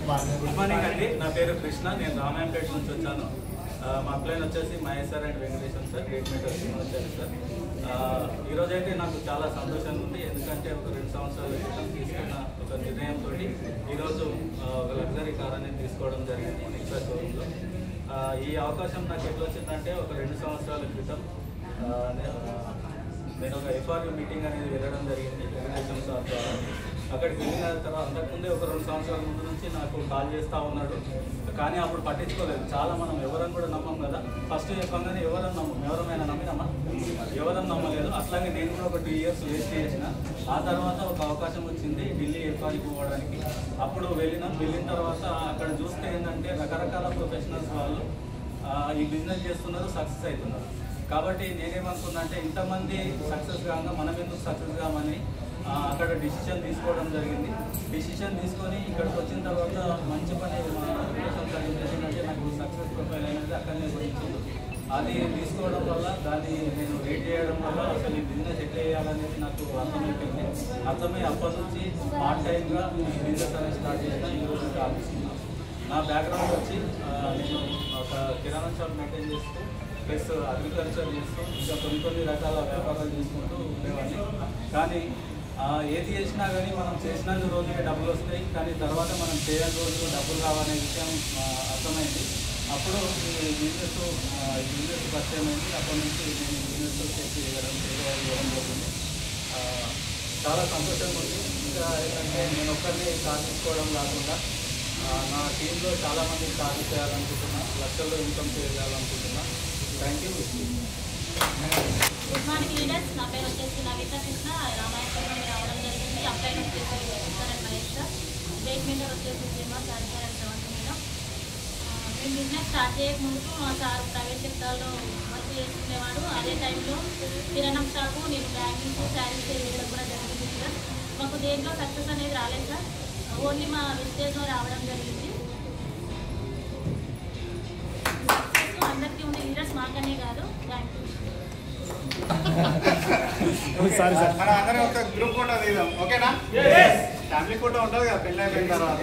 Good morning అండి. నా పేరు కృష్ణ. నేను రామాయంపేట నుంచి వచ్చాను. మా అప్లైన్ వచ్చేసి Mahesh sir and Venkateswara sir, gate matter వచ్చారు సార్. ఈరోజైతే నాకు చాలా సంతోషంగా ఉంది. ఎందుకంటే ఒక 2 సంవత్సరాల క్రితం తీసుకున్న ఒక నిర్ణయంతో ఈరోజు ఒక లగ్జరీ కార్ అనేది తీసుకోవడం జరిగింది నెక్సా షోరూంలో. ఈ అవకాశం నాకు ఎట్లా వచ్చిందంటే ఒక 2 సంవత్సరాల క్రితం నేను ఒక ఎఫ్ఆర్యూ మీటింగ్ అనేది వెళ్ళడం జరిగింది వెంకటేశ్వర సార్ ద్వారా. అక్కడికి వెళ్ళిన తర్వాత అంతకుముందే ఒక 2 సంవత్సరాల ముందు నుంచి నాకు కాల్ చేస్తూ ఉన్నాడు. కానీ అప్పుడు పట్టించుకోలేదు. చాలా మనం ఎవరని కూడా నమ్మం కదా. ఫస్ట్ చెప్పంగానే ఎవరైనా నమ్మినామా? ఎవరని నమ్మలేదు. అట్లాగే నేను కూడా ఒక 2 ఇయర్స్ వేస్ట్ చేసిన. ఆ తర్వాత ఒక అవకాశం వచ్చింది ఢిల్లీ ఎఫ్ఆర్యూకి పోవడానికి. అప్పుడు వెళ్ళిన తర్వాత అక్కడ చూస్తే ఏంటంటే రకరకాల ప్రొఫెషనల్స్ వాళ్ళు ఈ బిజినెస్ చేస్తున్నారు, సక్సెస్ అవుతున్నారు. కాబట్టి నేనేమనుకున్నా అంటే ఇంతమంది సక్సెస్ కాగా మనం ఎందుకు సక్సెస్ కామని అక్కడ డిసిషన్ తీసుకోవడం జరిగింది. డిసిషన్ తీసుకొని ఇక్కడికి వచ్చిన తర్వాత మంచి పని చేసిందంటే నాకు సక్సెస్ ప్రొఫైల్ అనేది అక్కడనే గురించింది. అది తీసుకోవడం వల్ల దాన్ని నేను రేట్ చేయడం వల్ల అసలు ఈ బిజినెస్ ఎట్లా చేయాలనేది నాకు అర్థమైపోయింది. అర్థమై అప్పటి నుంచి పార్ట్ టైంగా ఈ బిజినెస్ అనేది స్టార్ట్ చేసిన ఈరోజు ఆలోచిస్తున్నాను. నా బ్యాక్గ్రౌండ్ వచ్చి నేను ఒక కిరాణా షాప్ మెయింటైన్ చేస్తూ ప్లస్ అగ్రికల్చర్ చేస్తూ ఇంకా కొన్ని రకాల వ్యాపారాలు చేసుకుంటూ ఉండేవాడిని. కానీ ఏది చేసినా కానీ మనం చేసినంత రోజుకే డబ్బులు వస్తాయి, కానీ తర్వాత మనం చేయని రోజులు డబ్బులు రావనే విషయం అర్థమైంది. అప్పుడు ఈ బిజినెస్ పరిచయం అయింది. అప్పటి నుంచి నేను బిజినెస్ చేయడం జరుగుతుంది. చాలా సంతోషంగా ఉంది. ఇంకా ఏంటంటే నేను ఒక్కరిని సాధించుకోవడం కాకుండా నా టీంలో చాలామంది సాధించాలనుకుంటున్నా, లక్షల్లో ఇన్కమ్ చేయాలనుకుంటున్నా. Thank you. Good morning leaders. నా పేరు వచ్చేసి నవీత కృష్ణ. రామాయణపురం నుండి రావడం జరిగింది. అప్లైన్ వచ్చేసి sir and Mahesh sir, gate మేటర్ వచ్చేసి Srinivas sir and Sravanthi madam. మేము బిజినెస్ స్టార్ట్ చేయకముందు మా సార్ ప్రైవేట్ సెక్టార్లో వర్క్ చేసుకునేవాడు. అదే టైంలో కిరాణా షాపు, నేను బ్యాంకింగ్ శారీస్ వేయడం కూడా జరిగింది సార్. మాకు దేంట్లో సక్సెస్ అనేది రాలేదు సార్. ఓన్లీ మా విస్టేజ్లో రావడం జరిగింది. సక్సెస్ అందరికీ ఉంది లీడర్స్, మాకనే కాదు. Thank you. మన అందరం ఒక గ్రూప్ ఫోటో తీద్దాం, ఓకేనా? ఫ్యామిలీ ఫోటో ఉంటుంది కదా పెళ్ళి అయిపోయిన తర్వాత.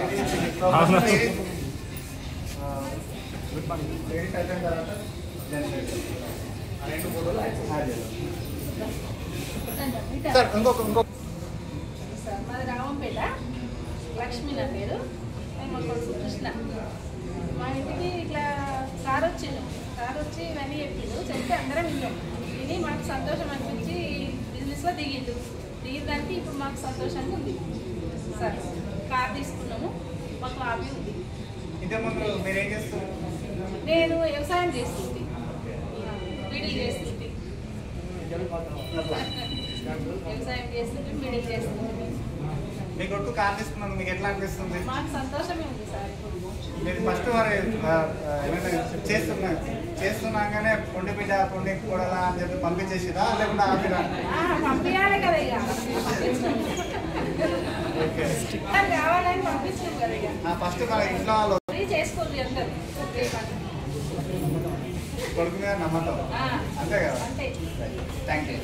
లేడీస్ అయిపోయిన తర్వాత 2 ఫోటోలు యాడ్ చేద్దాం సార్. ఇంకొక సార్ మాది రామంపేట, లక్ష్మి నా పేరు. మేము కొడుకు కృష్ణ. మా ఇంటికి ఇట్లా సార్ వచ్చి ఇవన్నీ చెప్తే అందరం విన్నాం. విని మాకు సంతోషం అనిపించి బిజినెస్లో దిగేదానికి ఇప్పుడు మాకు సంతోషంగా ఉంది సార్. కార్ తీసుకున్నాము, మాకు హాబీ ఉంది. ఇంతకుముందు మీరు ఏం చేస్తారు? నేను వ్యవసాయం చేస్తుంది, మిడిల్ చేస్తుంది. వ్యవసాయం చేస్తుంది, మిడిల్ చేస్తుంది. మీ కొడుకు కార్ తీసుకున్నాను, మీకు ఎట్లా అనిపిస్తుంది? మాకు సంతోషమే ఉంది సార్. మీరు ఫస్ట్ చేస్తున్నాగానే పొండి బిడ్డ పొండి కూడదా అని చెప్పి పంపించేసిరా లేకుండా ఆపిరా? పంపించాలి కదా, ఇక కావాలని పంపిస్తాం కదా. ఇక ఫస్ట్ మన ఇంట్లో వాళ్ళు చేసుకోండి అందరు కొడుకు మీద నమ్మటం, అంతే కదా? అంతే. Thank you.